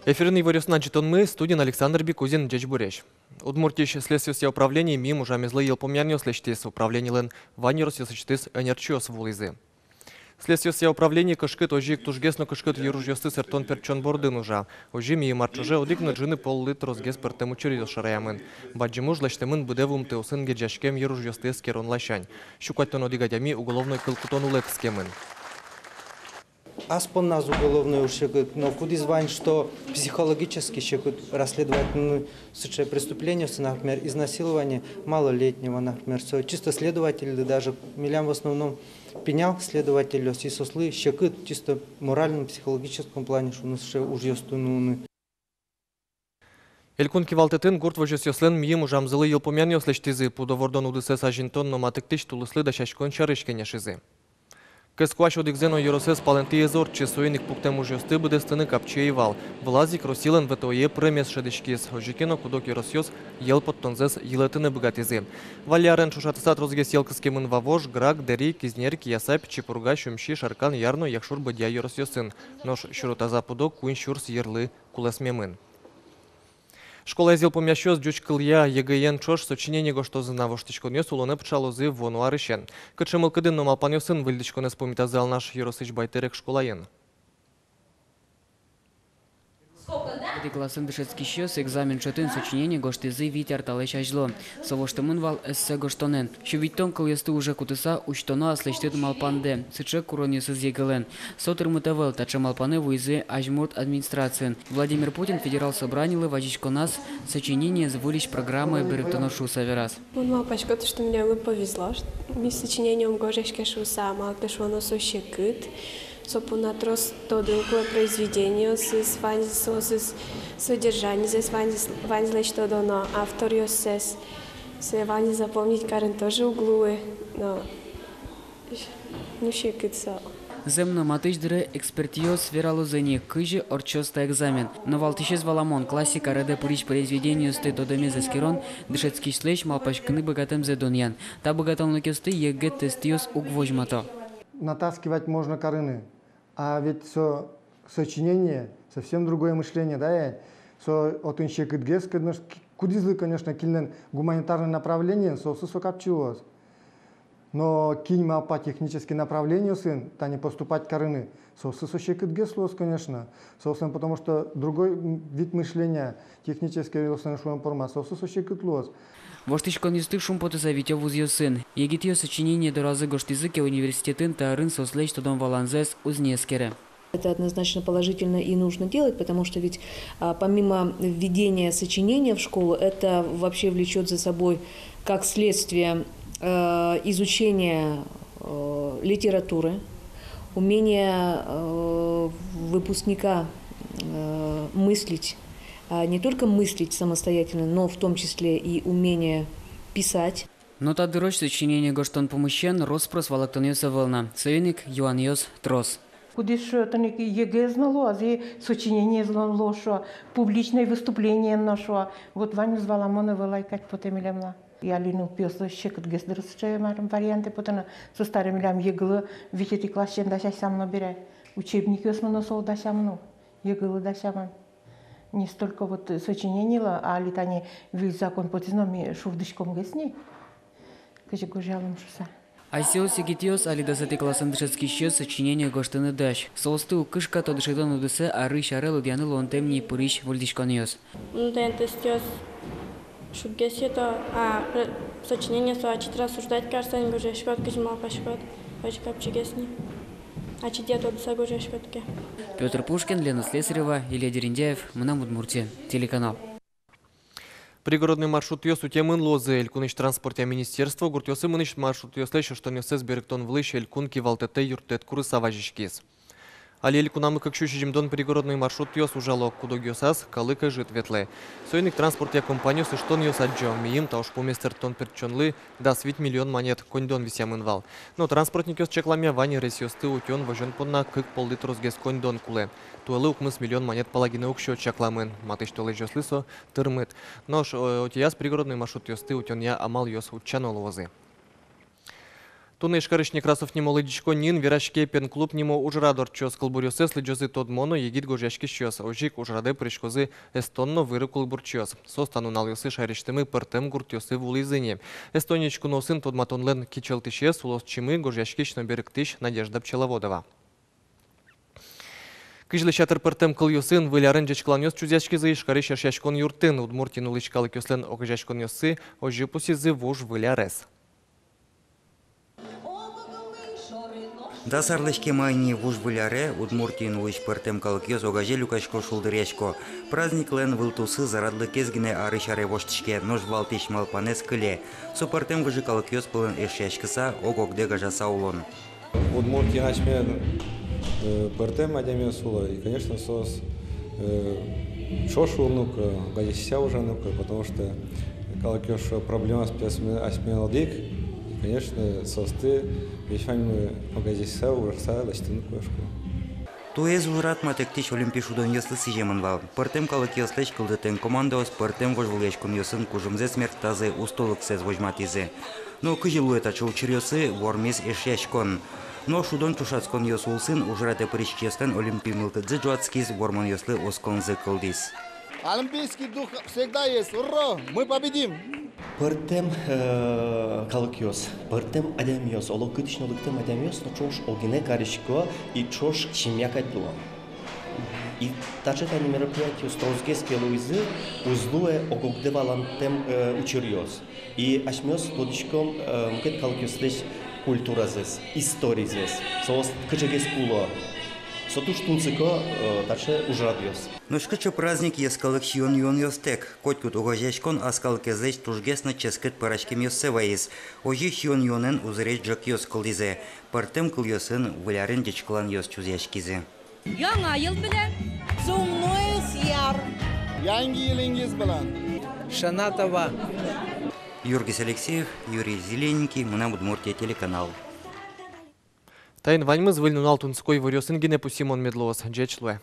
Эфирный варюсна мы, студент Александр Бекузин, Джечбуреш. Удмуртиш следствие управления мимо жамезлы елпомярнил следствие управления лен ванирус ясочтыс энерчиос вулизы. Следствие управления кашкет ожик тужгесно кашкет юружьёсты сертон перчон бордын ужа. Ожи ми марчуже одикна джины пол-литр розгес пертему чуридил шараямын. Баджимуж лаштемын будевум теусын геджашкем юружьёсты скерон лащань. Щукаттон одигадями уголовной кылкутон улепскемын. Аспон нас уголовный ушегут, но куда звань, что психологически щекут расследовательные случаи преступления, например, изнасилование малолетнего, например, чисто следователь, даже Милям в основном пенял следователю, и сослы щекут чисто моральном, психологическом плане, что у нас уже юстунуны. Элькун кивалтетын гурт вожес ёслен мием ужамзылы елпомярни ослештизы, пудовордон удысы сажинтон, но матыктыш тулыслы да шашкон чарышкенешизы. Кэскуаш одикзено юросес палентиезор, чесуиник пуктем ужёсты будестыны капчеевал. Влазик росилен ВТОЕ премес шедышкис. Ожикено кудок юросёс ел подтонзес елетыны богатизы. Валярен шушатысат розгес елкыскемын вавож, грак, дери, кизнер, киясап, чепурга, шумши, шаркан, ярно, яхшур бадья юросёсын. Нож шурутаза пудок, куин шурс ерлы кулесмемын. Школа езил помящёс дючкылья ЕГН чош сочинение гоштозы на воштичконёс улоны пчалозы вону арышен. Кычымыл кыдын номал панёсын выльдичконес помитазал наш Еросыч байтерек школаен. Классын дышецкий щёс экзамен чотын сочинение гоштызы витер талеш ажло. Совоштымын вал эссе гоштонен. Щувиттон кыльесты уже кутыса учтоно аслештет малпанде. Сычек куронесыз егелен. Сотыр мутавел тача малпаны вуйзы ажмурт администрациен. Владимир Путин федерал собранилы вазичко нас сочинение звулищ программы беректоношу саверас. Он мал пачкот, что мне повезло, что ми сочинением гожешке шуса, мал пешвоно сощекыт. Сопуна трос тодынкое произведение с содержание здесь ванзле что дано автор ёсес се вани запомнить карен тоже углуе но ну щекится. Земно матыждыры экспертиоз свералузыни кыжи орчоста экзамен. Но валтышез валамон классика раде пурич произведению сты тодоме заскирон дышецкий шлещ малпачкны богатым зедоньян. Та богатомлыкесты ЕГЭ тестиоз угвожмато. Натаскивать можно корыны. А ведь сочинение совсем другое мышление, да? От инщекытгес, кудизлы, конечно, кильнен гуманитарное направление, сокапчилось. Но киньма по техническим направлению сын, та не поступать корыны. Сощекытгес лос, конечно. Потому что другой вид мышления, технический лосный формат, сощекытлос. Воштичкон юстык шумпоты завитё вузьё сын. Егитьё сочинение до разы гоштизыке университетын тарын сослещ тодон валанзес узнескере. Это однозначно положительно и нужно делать, потому что ведь помимо введения сочинения в школу, это вообще влечет за собой как следствие изучения литературы, умение выпускника мыслить. Не только мыслить самостоятельно, но в том числе и умение писать. Но та дырочь сочинение гоштон помощен роспрос валактонёса волна. Союник Юаньос Трос. Кудиш таник ЕГЭ знало, а зи сочинение знало, что публичное выступление нашло. Вот Ваню звала мона вылайкать потемилемла. Я лину пёсло щекот гездерсче варианты потом со старым лям ЕГЭ вичети класс да сам набере. Учебник османо сол да самну. ЕГЭ да саман. Не столько вот сочинений, а летание весь закон по тизнами шувдышком гесни. Кажи гожалом шуса. Айсиос егитиос али десятый классын дышецкий щёс сочинение гоштыны даш. Солсты укышка то дышетон удысе ары шарел удяны лонтемни пуриш вольдишкониос. Тен тестиос шугесето, а сочинение со читра осуждать кажется, не гожешкот, кажмал пашкот, хочешь капчигесни. А читят от сагожешкотке. Петр Пушкин, Лена Слесарева, Илья Дерендяев, Мына Удмуртия, телеканал. Пригородный маршрут ёс у темын лозы элькуныш транспорте министерства, гурт ёсы мыныш маршрут ёс леща, что нёсес беректон влыш элькун кивалтете юртет курыса важишкис. Али элькунамы как щущижимдон пригородный маршрут ёс ужало кудо ёсас, калыка жит ветле. Сойник транспорте компанию сыштон ёс аджо, миим тауш поместертон перчонлы, да свить миллион монет, коньдон висямын вал. Но транспортник ёс чекламя вани рейс ёсты утён вожен понна кык поллитр розгес коньдон куле. Туэлы укмыс миллион монет палагины укшо чекламын, матыш толы жёслысо тырмыт. Нош отияс пригородный маршрут ёсты утён я амал ёс учано лозы. Туны шкарышни красовни молодичко нин вирашке пен клуб нимо ужрадор чос кылбурёсы слыджосы тодмоно егит гожашки щос. Ожик ужраде пришкозы эстонно выры кылбурчос. Состану налысы шариштымы пыртым гуртёсы вулызыне. Эстоничку носын тодматонлен кичелтыше сулос чимы гожашкично беректыш Надежда Пчеловодова. Кыжлы шатыр пыртым кыл юсын вылярын жечкланёс чузяшки зы шкары шашашкон юртын удмуртин улычкалы көслен окыжашкон ёсы ожи пусизы вуж вылярес. Дасарлышке майни вуж выляре, удмуртин улыч пыртым калыкёс огаже люкашко шулдыряшко. Праздник лен вылтусы зарадлы кезгіне ары шаре воштышке нож валтиш малпанес кыле. Со пыртым гыжы калыкёс пылын эшяшкыса огогде гажаса улон. Удмуртин ачме пыртым адеме сула. И, конечно, сос шошу нука, гадися уже нука, потому что калыкёс проблема с асмелдик. Конечно, состы, вещами магазиса урса ластину кошку. Туез ужрат матектиш олимпишудон ёслы сижеманвал. Пыртым калыкёслеч кылдытын командос пыртым вожвулешкун ёсын кужумзе смерть тазы устолык сез вожматизе. Но кыжилуэта чулчирёсы вормез эшяшкон. Но шудон чушацкон ёсулсын ужрате приччестен олимпимылтыдзы жуацкиз вормон ёслы осконзы кылдис. Олимпийский дух всегда есть. Ура! Мы победим! Пыртем калыкёс, пыртем адемиос, олокытышно лыктем адемиос, но чош огине каришко и чош чимякать было. И также это мероприятие строзгеске луизы узлуе огогдевалантем учерьёс. И ашмёс тодичком мкет калыкёс лишь культура здесь, история здесь. Соос кычегес куло. Сотуштунцыко также ужрадьёс. Но шкыча праздник ескалык шион ёстек. Котькут угожешкон аскалкезеч тужгесно ческет парашкем ёссеваиз. Ожи шион ёнен узыреч джак ёс кылдизе. Пыртым кыл ёсын вылярын дечклан ёс чузяшкизе. Яңа ел белән, зумной сияр. Yangi yılıngiz bilan. Шанатова. Юргис Алексеев, Юрий Зелененький, Мына Удмуртия телеканал. Тайн ваньмыз выльнун алтунской вырёсын гене пусимон медлоос. Джечлуэ.